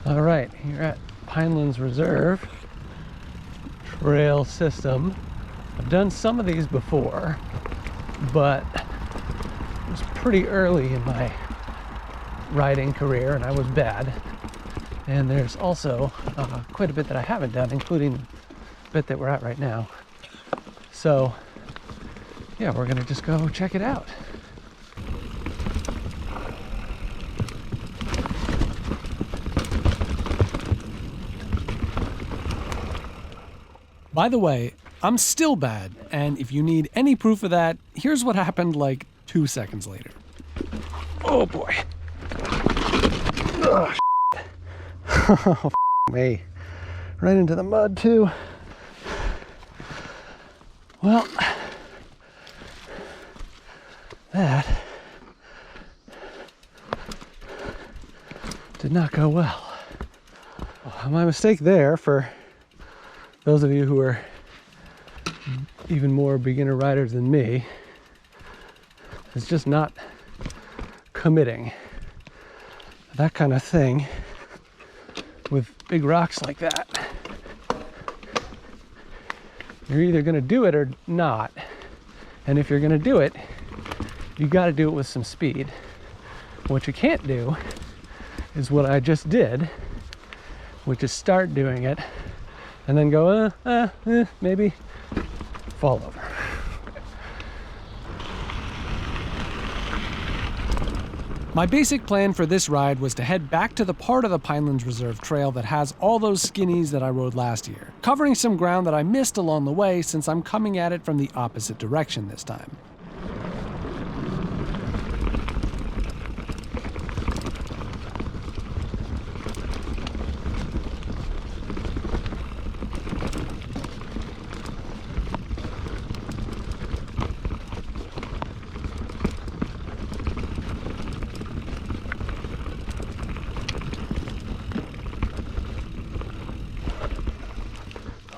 All right, here at Pinelands Reserve Trail System. I've done some of these before, but it was pretty early in my riding career and I was bad. And there's also quite a bit that I haven't done, including the bit that we're at right now. So yeah, we're gonna just go check it out. By the way, I'm still bad, and if you need any proof of that, here's what happened like 2 seconds later. Oh boy. Oh, oh me. Right into the mud too. Well, that did not go well. My mistake there, for those of you who are even more beginner riders than me, is just not committing. That kind of thing with big rocks like that. You're either gonna do it or not. And if you're gonna do it, you gotta do it with some speed. What you can't do is what I just did, which is start doing it and then go, maybe fall over. My basic plan for this ride was to head back to the part of the Pinelands Reserve Trail that has all those skinnies that I rode last year, covering some ground that I missed along the way since I'm coming at it from the opposite direction this time.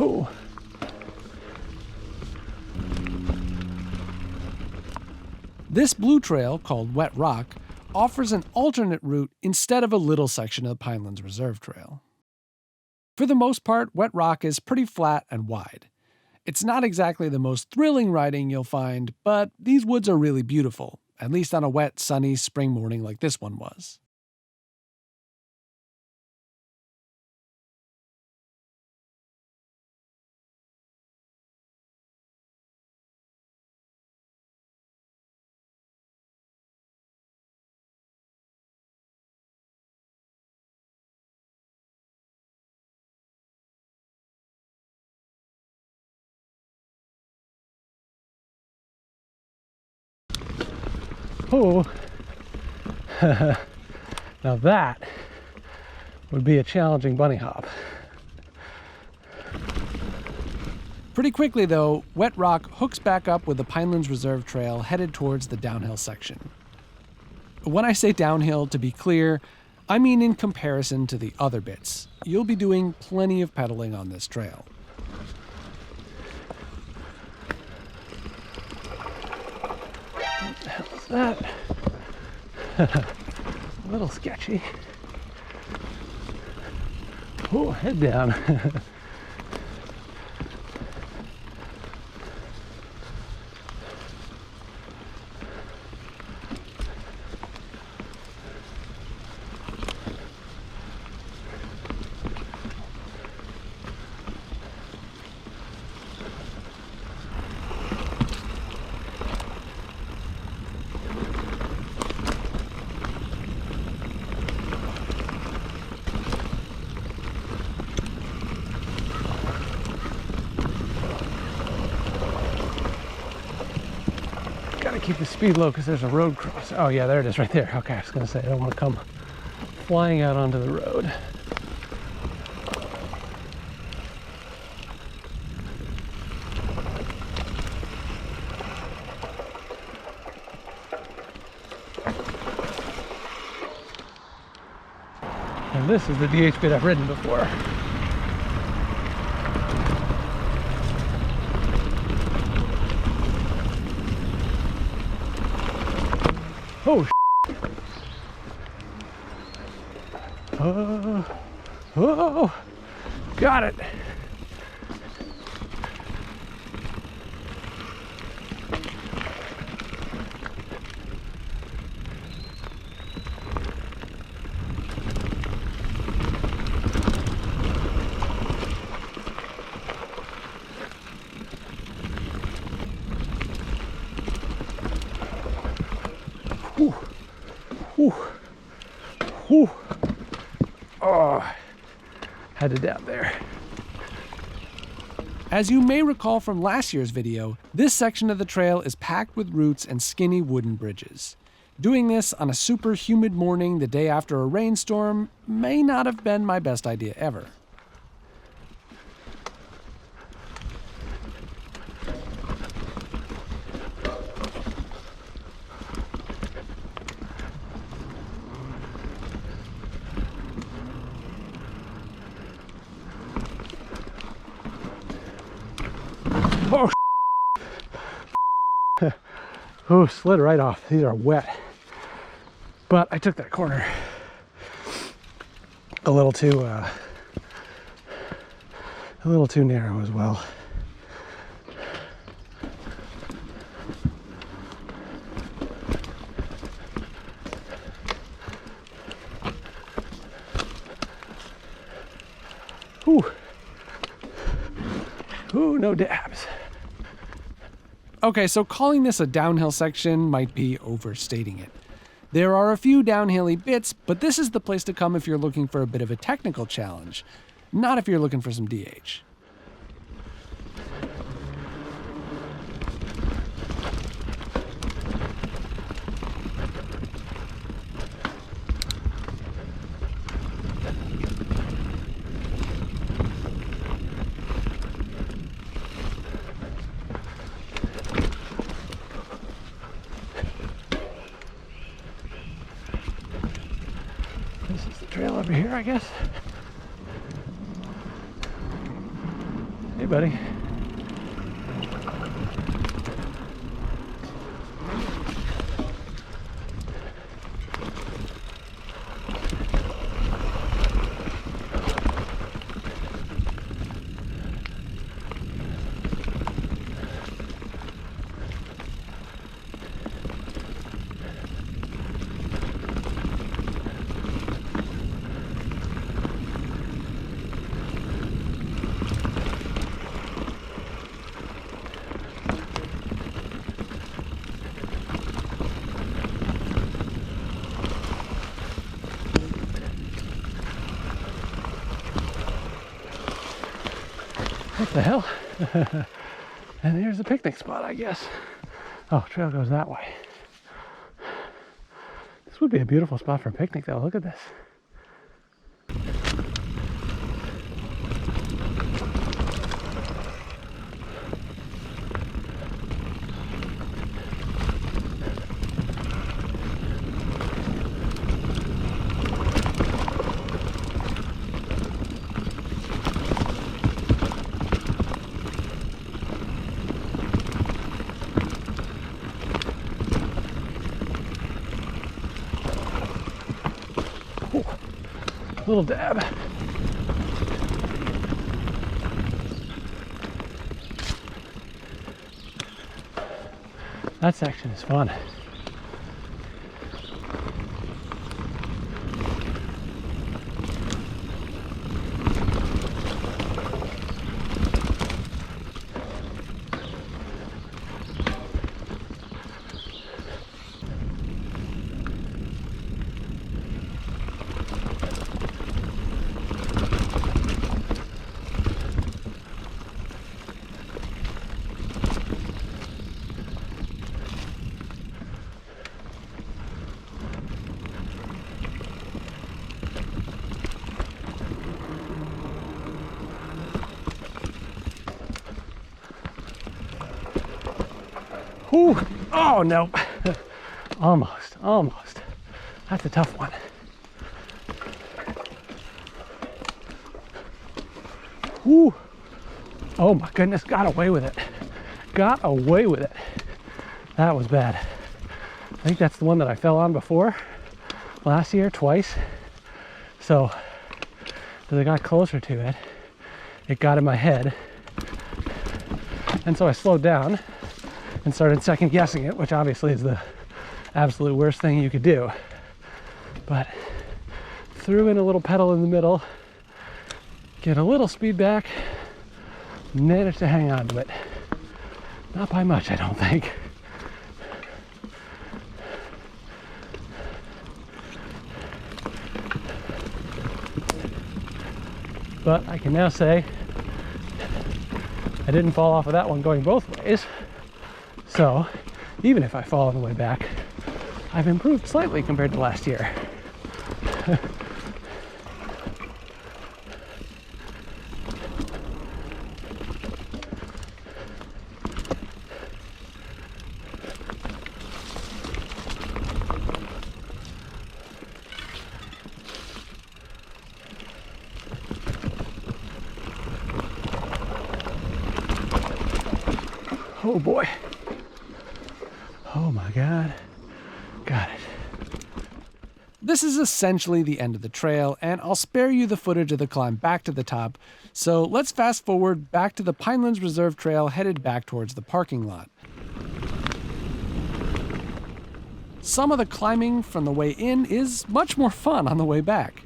Oh. This blue trail, called Wet Rock, offers an alternate route instead of a little section of the Pinelands Reserve Trail. For the most part, Wet Rock is pretty flat and wide. It's not exactly the most thrilling riding you'll find, but these woods are really beautiful, at least on a wet, sunny spring morning like this one was. Oh, now that would be a challenging bunny hop. Pretty quickly though, Wet Rock hooks back up with the Pinelands Reserve Trail headed towards the downhill section. When I say downhill, to be clear, I mean in comparison to the other bits. You'll be doing plenty of pedaling on this trail. What the hell is that? A little sketchy. Oh, head down. Gotta keep the speed low because there's a road cross. Oh yeah, there it is right there. Okay, I was gonna say I don't want to come flying out onto the road. And this is the DH bit I've ridden before. Oh, Whoa, got it. Whew. Whew. Whew. Oh, had to dab there. As you may recall from last year's video, this section of the trail is packed with roots and skinny wooden bridges. Doing this on a super humid morning the day after a rainstorm may not have been my best idea ever. Oh, oh, slid right off. These are wet. But I took that corner a little too narrow as well. Ooh. Ooh, no dabs. Okay, so calling this a downhill section might be overstating it. There are a few downhilly bits, but this is the place to come if you're looking for a bit of a technical challenge, not if you're looking for some DH. This is the trail over here, I guess. Hey, buddy. What the hell? And here's the picnic spot, I guess. Oh, trail goes that way. This would be a beautiful spot for a picnic, though. Look at this. Little dab. That section is fun. Whew. Oh, no. Almost. That's a tough one. Whew. Oh my goodness, got away with it. Got away with it. That was bad. I think that's the one that I fell on before last year, twice. So as I got closer to it, it got in my head. And so I slowed down and started second guessing it, which obviously is the absolute worst thing you could do. But threw in a little pedal in the middle, get a little speed back, managed to hang on to it. Not by much, I don't think. But I can now say I didn't fall off of that one going both ways. So even if I fall on the way back, I've improved slightly compared to last year. Oh boy. Oh my God. Got it. This is essentially the end of the trail, and I'll spare you the footage of the climb back to the top, so let's fast forward back to the Pinelands Reserve Trail headed back towards the parking lot. Some of the climbing from the way in is much more fun on the way back.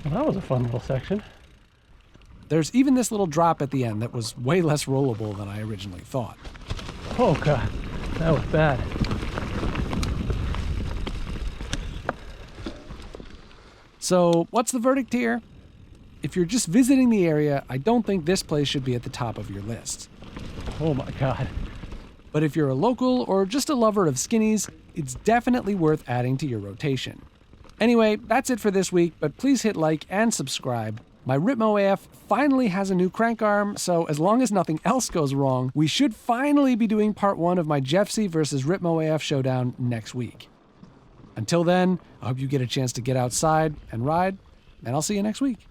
Well, that was a fun little section. There's even this little drop at the end that was way less rollable than I originally thought. Oh God, that was bad. So, what's the verdict here? If you're just visiting the area, I don't think this place should be at the top of your list. Oh my God. But if you're a local or just a lover of skinnies, it's definitely worth adding to your rotation. Anyway, that's it for this week, but please hit like and subscribe. My Ripmo AF finally has a new crank arm, so as long as nothing else goes wrong, we should finally be doing part 1 of my Jeffsy versus Ripmo AF showdown next week. Until then, I hope you get a chance to get outside and ride, and I'll see you next week.